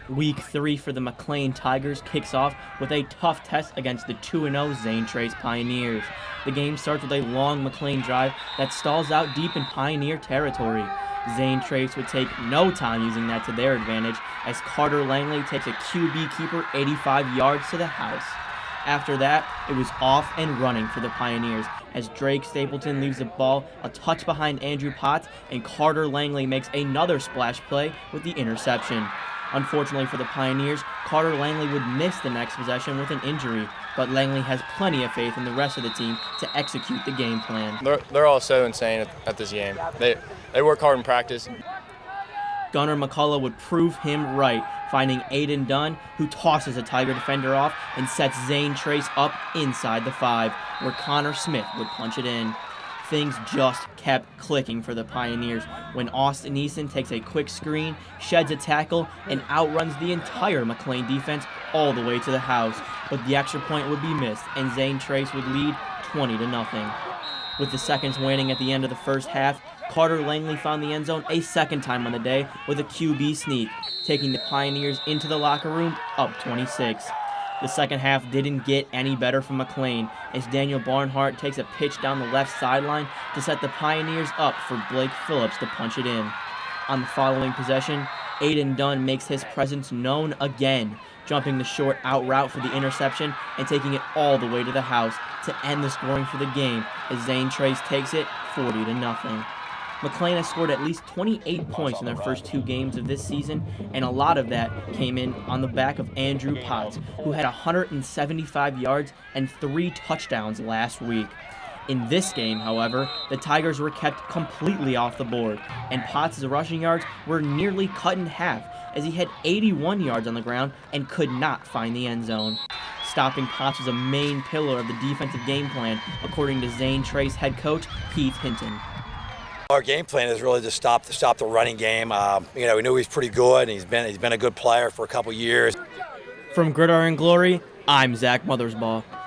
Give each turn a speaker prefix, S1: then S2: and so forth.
S1: Week 3 for the McClain Tigers kicks off with a tough test against the 2-0 Zane Trace Pioneers. The game starts with a long McClain drive that stalls out deep in Pioneer territory. Zane Trace would take no time using that to their advantage as Carter Langley takes a QB keeper 85 yards to the house. After that, it was off and running for the Pioneers as Drake Stapleton leaves the ball a touch behind Andrew Potts and Carter Langley makes another splash play with the interception. Unfortunately for the Pioneers, Carter Langley would miss the next possession with an injury, but Langley has plenty of faith in the rest of the team to execute the game plan.
S2: They're all so insane at this game. They work hard in practice.
S1: Gunnar McCullough would prove him right, finding Aiden Dunn, who tosses a Tiger defender off and sets Zane Trace up inside the 5, where Connor Smith would punch it in. Things just kept clicking for the Pioneers when Austin Eason takes a quick screen, sheds a tackle, and outruns the entire McClain defense all the way to the house, but the extra point would be missed and Zane Trace would lead 20-0. With the seconds waning at the end of the first half, Carter Langley found the end zone a second time on the day with a QB sneak, taking the Pioneers into the locker room up 26. The second half didn't get any better for McClain as Daniel Barnhart takes a pitch down the left sideline to set the Pioneers up for Blake Phillips to punch it in. On the following possession, Aiden Dunn makes his presence known again, jumping the short out route for the interception and taking it all the way to the house to end the scoring for the game as Zane Trace takes it 40-0. McClain has scored at least 28 points in their first 2 games of this season, and a lot of that came in on the back of Andrew Potts, who had 175 yards and 3 touchdowns last week. In this game, however, the Tigers were kept completely off the board, and Potts' rushing yards were nearly cut in half as he had 81 yards on the ground and could not find the end zone. Stopping Potts was a main pillar of the defensive game plan, according to Zane Trace head coach Keith Hinton.
S3: Our game plan is really to stop the running game. We knew he's pretty good, and he's been a good player for a couple years.
S1: From Gridiron Glory, I'm Zach Mothersbaugh.